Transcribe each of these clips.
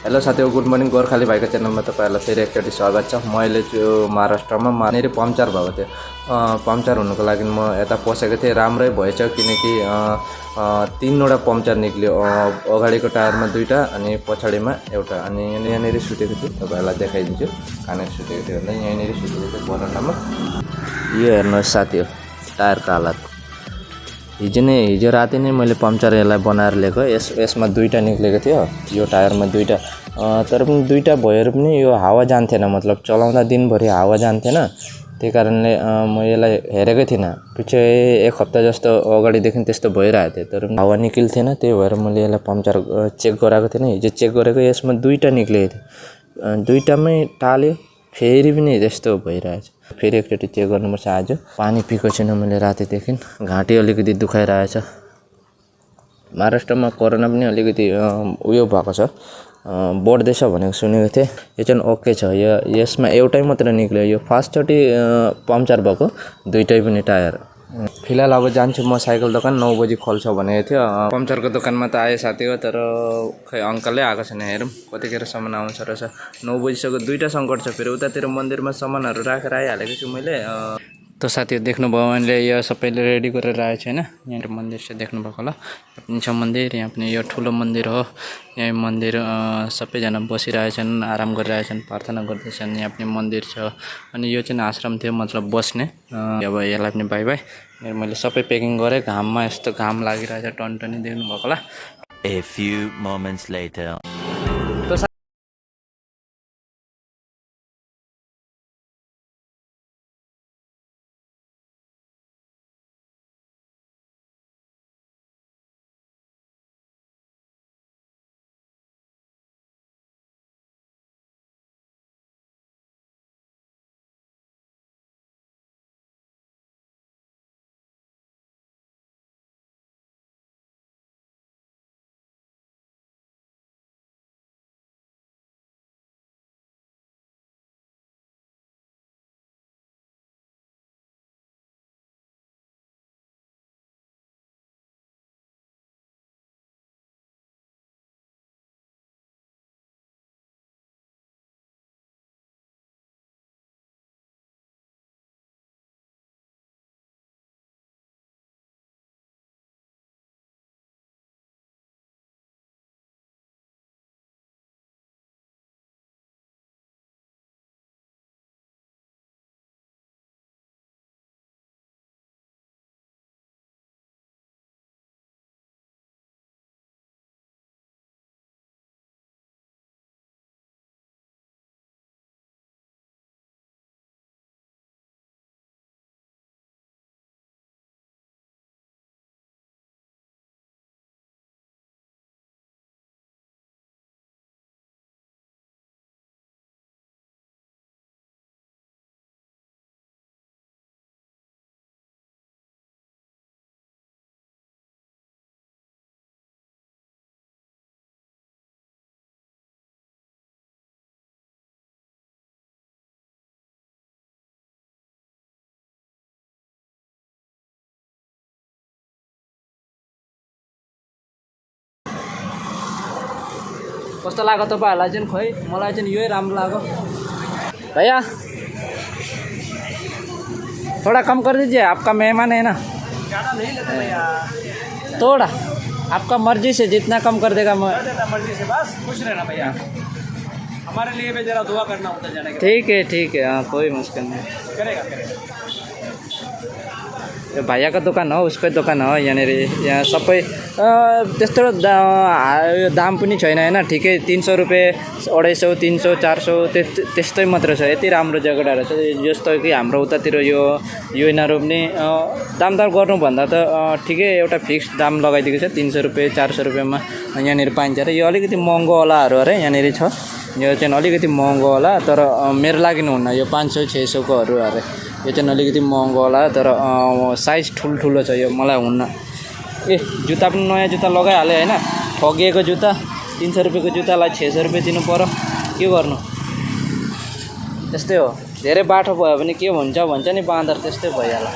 Hello साथीहरु, good morning. Gorkhali भाइको च्यानलमा तपाईहरुलाई फेरि एकचोटि स्वागत छ। मैले महाराष्ट्रमा मानेरी पम्चर भएको थियो। पम्चर हुनुको लागि म यता पसेको थिएँ। राम्रै भएछ किनकि तीनवटा पम्चर निक्ल्यो। अगाडिको टायरमा दुईटा अनि पछाडिमा एउटा। अनि यहाँनिर सुतेको थियो, तपाईहरुलाई देखाइदिन्छु कहाँनिर सुतेको थियो भन्दा यहाँनिर सुतेको थियो बरन्डामा। यो हेर्नुहोस् साथीहरु, टायरको हालत। हिजो राति नै मैले पम्चर यसलाई बनाएर ल्याएको। यसमा दुईटा निक्लेको थियो, यो टायरमा दुईटा। तर पनि दुईटा भएर पनि यो हावा जान्थेन, मतलब चलाउँदा दिनभरि हावा जान्थेन। त्यही कारणले म यसलाई हेरेकै थिइनँ। पछि एक हप्ता जस्तो अगाडिदेखि त्यस्तो भइरहेको थियो, तर हावा निक्लिन्थेन। त्यही भएर मैले यसलाई पम्चर चेक गराएको थिइनँ। हिजो चेक गरेको, यसमा दुईटा निक्लेको थियो। दुईटामै टाल्यो, फेरि पनि त्यस्तो भइरहेछ। फेरि एकचोटि चेक गर्नुपर्छ आज। पानी पिएको छैन मैले रातिदेखि, घाँटी अलिकति दुखाइरहेछ। महाराष्ट्रमा कोरोना पनि अलिकति उयो भएको छ, बढ्दैछ भनेको सुनेको थिएँ। यो चाहिँ ओके छ। यसमा एउटै मात्र निक्ल्यो। यो फर्स्टचोटि पम्चर भएको दुईटै पनि टायर। फिलहाल अब जान्छु म साइकल दोकान। 9 बजी खोल्छ भनेको थियो। पम्चरको दोकानमा त आए साथी हो, तर खै अङ्कलले आएको छैन। हेरौँ कतिखेरसम्म आउँछ रहेछ। 9 बजीसम्म दुईटा सङ्कट छ। फेरि उतातिर मन्दिरमा सामानहरू राखेर आइहालेको छु मैले। त साथीहरू देख्नुभयो मैले, यो सबैले रेडी गरेर राखेको छु होइन। यहाँ मन्दिर चाहिँ देख्नुभएको होला, यहाँ पनि छ मन्दिर। यहाँ पनि यो ठुलो मन्दिर हो। यहाँ मन्दिर सबैजना बसिरहेछन्, आराम गरिरहेछन्, प्रार्थना गर्दैछन्। यहाँ पनि मन्दिर छ। अनि यो चाहिँ आश्रम थियो, मतलब बस्ने। अब यसलाई पनि बाई बाई। मैले सबै प्याकिङ गरेँ। घाममा यस्तो घाम लागिरहेछ, टनटनी देख्नुभएको होला। A few moments later. कस्तो लाग्यो तपाईँहरूलाई चाहिँ? खोइ मलाई चाहिँ यही राम्रो लाग्यो। भैया थोड़ा कम कर दीजिए, आपका मेहमान है ना। ज़्यादा नहीं लेते भैया, थोड़ा आपका मर्जी से जितना कम कर देगा मैं। मर्जी से, बस खुश रहना भैया। हमारे लिए भी जरा दुआ करना होता जाने के। ठीक है हाँ, कोई मुश्किल नहीं। करेगा। यो भाइयाको दोकान हो, उसकै दोकान हो। यहाँनिर यहाँ सबै त्यस्तो दाम पनि छैन होइन। ठिकै 300 रुपियाँ, 250, 300, 400 त्यस्तै मात्र छ। यति राम्रो जग्गाहरू छ जस्तो कि हाम्रो उतातिर यो यिनीहरू पनि दामदर गर्नुभन्दा त ठिकै एउटा फिक्स दाम लगाइदिएको छ। 300 रुपियाँ, 400 रुपियाँमा यहाँनिर पाइन्छ। र यो अलिकति महँगो वालाहरू अरे यहाँनिर छ। यो चाहिँ अलिकति महँगो होला, तर मेरो लागि हुन्न। यो 500, 600कोहरू अरे। यो चाहिँ अलिकति महँगो होला, तर साइज ठुल्ठुलो छ। यो मलाई हुन्न। जुत्ता पनि नयाँ जुत्ता लगाइहालेँ होइन। ठगिएको जुत्ता, 300 रुपियाँको जुत्तालाई 600 रुपियाँ दिनु पर्यो। के गर्नु, त्यस्तै हो। धेरै बाटो भयो भने के हुन्छ भन्छ नि बाँदर, त्यस्तै भइहाल्छ।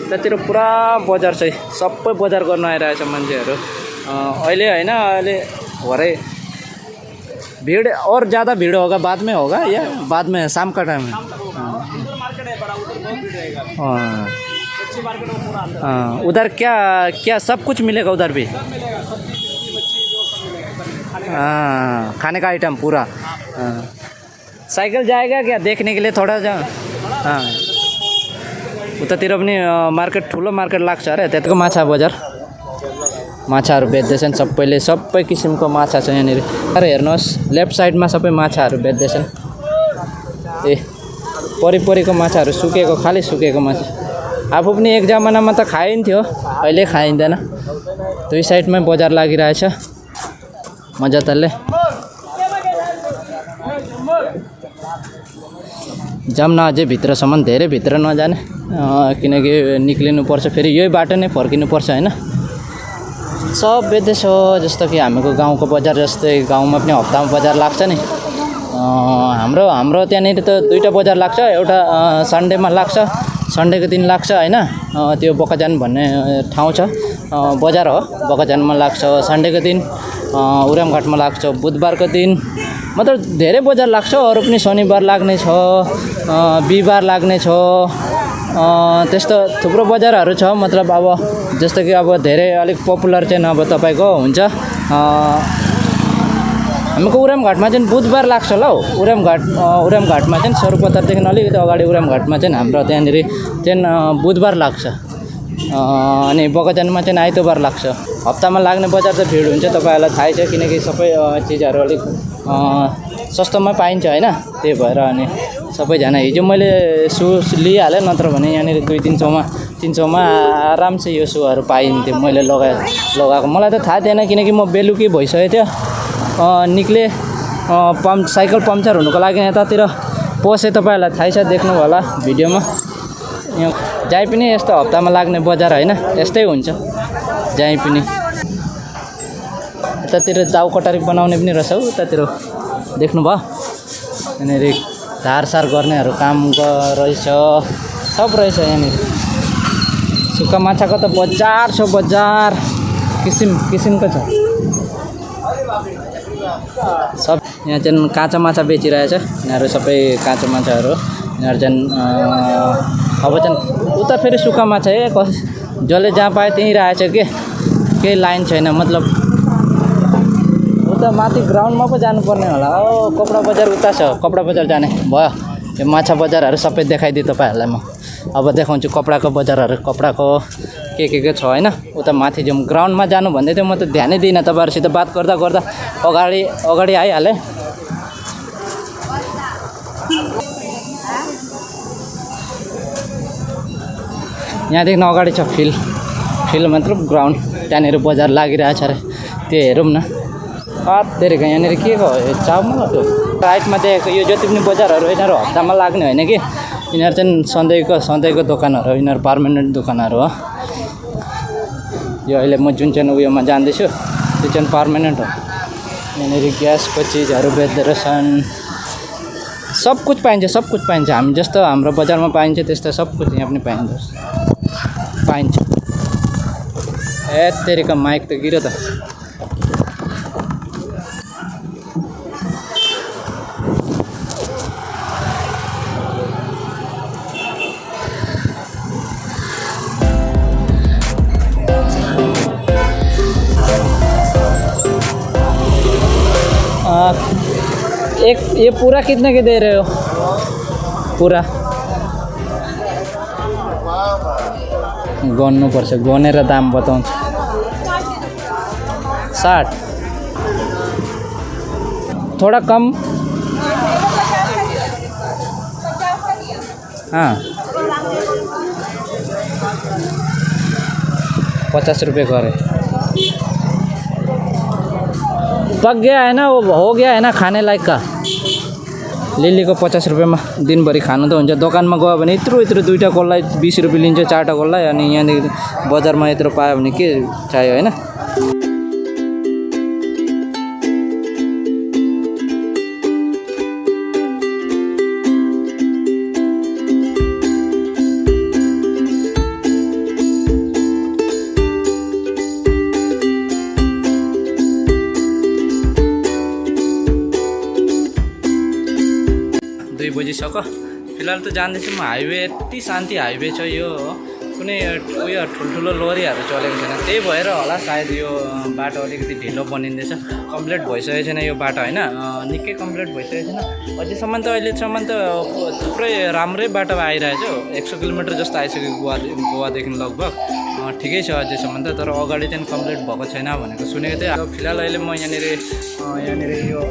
त्यतिर पुरा बजार छ, सबै बजार गर्न आइरहेछ मान्छेहरू अहिले होइन। अहिले हो रहे भीड़ और ज़्यादा भीड़ होगा बाद में होगा या बाद में शाम का टाइम है? उधर मार्केट है बड़ा, उधर बहुत भीड़ रहेगा। हाँ मच्छी मार्केट में पूरा अंदर हाँ, उधर क्या क्या सब कुछ मिलेगा उधर भी? सब मिलेगा, सब्जी सब्जी मच्छी जो सब मिलेगा सब खाने का। हाँ खाने का आइटम पूरा। हाँ साइकिल जाएगा क्या देखने के लिए थोड़ा जा? हाँ उतातिर पनि मार्केट ठुलो मार्केट लाग्छ अरे त्यतिको माछा बजार माछाहरू बेच्दैछन् सबैले सबै किसिमको माछा छ यहाँनिर। अरे हेर्नुहोस् लेफ्ट साइडमा सबै माछाहरू बेच्दैछन्। ए परिपरिको माछाहरू सुकेको खालि सुकेको माछा आफू पनि एक जमानामा त खाइन्थ्यो अहिले खाइँदैन। दुई साइडमै बजार लागिरहेछ मजाले। जाऊँ न अझै भित्रसम्म धेरै भित्र नजाने किनकि निक्लिनुपर्छ फेरि यही बाटो नै फर्किनुपर्छ होइन। सब बेच्दैछ जस्तो कि हामीको गाउँको बजार जस्तै गाउँमा पनि हप्तामा बजार लाग्छ नि। हाम्रो त्यहाँनिर त दुईवटा बजार लाग्छ एउटा सन्डेमा लाग्छ सन्डेको दिन लाग्छ होइन। त्यो बकाजान भन्ने ठाउँ छ बजार हो बकाजानमा लाग्छ सन्डेको दिन। उरामघाटमा लाग्छ बुधबारको दिन मतलब धेरै बजार लाग्छ। अरू पनि शनिबार लाग्ने छ बिहिबार लाग्ने छ त्यस्तो थुप्रो बजारहरू छ। मतलब अब जस्तो कि अब धेरै अलिक पपुलर चाहिँ अब तपाईँको हुन्छ हामीको उरामघाटमा चाहिँ बुधबार लाग्छ ल हौ। उरामघाटमा चाहिँ सर्वपत्तरदेखि अलिकति अगाडि उरामघाटमा चाहिँ हाम्रो त्यहाँनिर चाहिँ बुधबार लाग्छ अनि बगैँचामा चाहिँ आइतबार लाग्छ। हप्तामा लाग्ने बजार त भिड हुन्छ तपाईँहरूलाई थाहै छ किनकि सबै चिजहरू अलिक सस्तोमा पाइन्छ होइन। त्यही भएर अनि सबैजना हिजो मैले सु लिइहालेँ नत्र भने यहाँनिर 200-300मा आरामसे यो सुहरू पाइन्थ्यो। मैले लगाएको मलाई त थाहा थिएन किनकि म बेलुकी भइसकेको थियो निक्लेँ साइकल पम्चर हुनुको लागि यतातिर पसेँ। तपाईँहरूलाई थाहै छ देख्नु होला भिडियोमा। जहीँ पनि यस्तो हप्तामा लाग्ने बजार होइन यस्तै हुन्छ जहीँ पनि। यतातिर दाउ कटारी बनाउने पनि रहेछ हौ उतातिर देख्नुभयो यहाँनिर धारसार गर्नेहरू काम रहेछ सब रहेछ यहाँनिर। सुक्खा माछाको त बजार छ बजार किसिमको छ सब। यहाँ चाहिँ काँचो माछा बेचिरहेछ यिनीहरू सबै काँचो माछाहरू। यिनीहरू चाहिँ अब चाहिँ उता फेरि सुक्खा माछा जसले जहाँ पायो त्यहीँ रहेछ के केही लाइन छैन। मतलब उता माथि ग्राउन्डमा पो जानुपर्ने होला। ओ कपडा बजार उता छ कपडा बजार जाने भयो। यो माछा बजारहरू सबै देखाइदिएँ तपाईँहरूलाई म। अब देखाउँछु कपडाको बजारहरू कपडाको के छ होइन। उता माथि जाउँ ग्राउन्डमा जानु भन्दै थियो म त ध्यानै दिइनँ। तपाईँहरूसित बात गर्दा अगाडि आइहालेँ। यहाँदेखि अगाडि छ फिल्ड मतलब ग्राउन्ड त्यहाँनिर बजार लागिरहेछ अरे त्यो हेरौँ न। तेरेको यहाँनिर के हो चाउमा राइटमा देखेको यो जति पनि बजारहरू यिनीहरू हप्तामा लाग्ने होइन कि यिनीहरू चाहिँ सधैँको दोकानहरू हो। यिनीहरू पर्मानेन्ट दोकानहरू हो। यो अहिले म जुन चाहिँ उयोमा जाँदैछु त्यो चाहिँ पर्मानेन्ट हो। यहाँनिर ग्यासको चिजहरू बेच्दो रहेछन्। सब कुछ पाइन्छ हामी जस्तो हाम्रो बजारमा पाइन्छ त्यस्तो सब कुछ यहाँ पनि पाइन्छ। ए तेरिका माइक त गिरो त। ये पूरा कितने के दे रहे हो? पूरा गर्नुपर्छ गनेर दाम बताउँछ। 60 थोड़ा कम। हाँ 50 रुपये करे। पक गया है ना वो हो गया है ना खाने लायक का। लिलीको 50 रुपियाँमा दिनभरि खानु त हुन्छ। दोकानमा गयो भने यत्रो दुईवटा कोल्लाई 20 रुपियाँ लिन्छ चारवटा कोल्लाई। अनि यहाँदेखि बजारमा यत्रो पायो भने के चाहियो होइन। 2 बजिसक्यो फिलहाल त जाँदैछु म हाइवे यति शान्ति हाइवे छ यो कुनै उयो ठुल्ठुलो लोरीहरू चलेको छैन त्यही भएर होला सायद यो बाटो अलिकति ढिलो बनिँदैछ कम्प्लिट भइसकेको छैन यो बाटो होइन निकै कम्प्लिट भइसकेको छैन अझैसम्म त अहिलेसम्म त थुप्रै राम्रै बाटो आइरहेछ 100 किलोमिटर जस्तो आइसक्यो गोवादेखि लगभग ठिकै छ अझैसम्म त तर अगाडि चाहिँ कम्प्लिट भएको छैन भनेको सुनेको थिएँ अब फिलहाल अहिले म यहाँनिर यो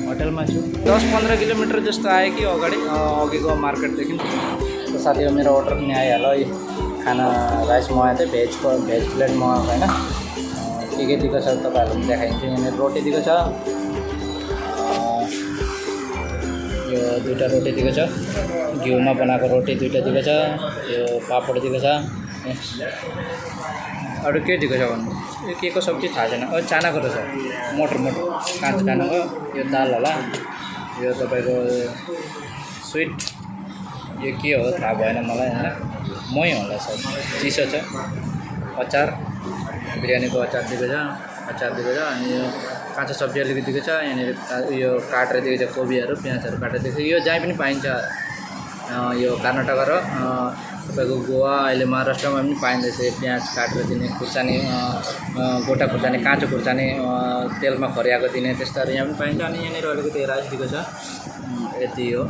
होटलमा छु 10-15 किलोमिटर जस्तो आयो कि अघिको मार्केटदेखि साथी हो मेरो अर्डर पनि आइहाल्यो है खाना राइस मगाएको थिएँ भेज प्लेट मगाएको होइन के दिएको छ तपाईँहरूलाई पनि देखाइदिन्छु यहाँनिर रोटी दिएको छ यो 2टा रोटी दिएको छ घिउमा बनाएको रोटी 2टा दिएको छ यो पापड दिएको छ अरू के दिएको छ भन्नु यो के को सब्जी थाहा छैन चानाको रहेछ मटर काँचो चानाको यो दाल होला यो तपाईँको स्विट यो के हो थाहा भएन मलाई होइन मै होला सायद चिसो छ अचार बिरयानीको अचार दिएको छ अनि यो काँचो सब्जी अलिकति दिएको छ यहाँनिर यो काटेर दिएको छ कोबीहरू प्याजहरू काटेर दिएको छ यो जहीँ पनि पाइन्छ यो कर्नाटक र तपाईँको गोवा अहिले महाराष्ट्रमा पनि पाइँदैछ प्याज काटेर दिने खुर्सानी गोटा खुर्सानी काँचो खुर्सानी तेलमा खर्याएको दिने त्यस्तोहरू यहाँ पनि पाइन्छ अनि यहाँनिर अलिकति राइस दिएको छ यति हो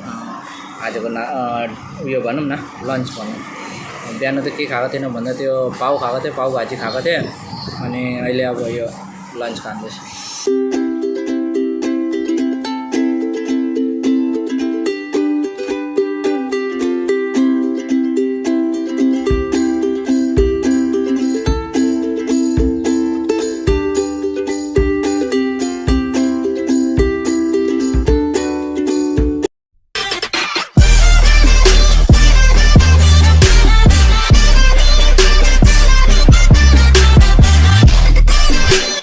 आजको उयो भनौँ न लन्च भनौँ बिहान त के खाएको थिएन भन्दा त्यो पाउ खाएको थिएँ पाउ भाजी खाएको थिएँ अनि अहिले अब यो लन्च खाँदैछु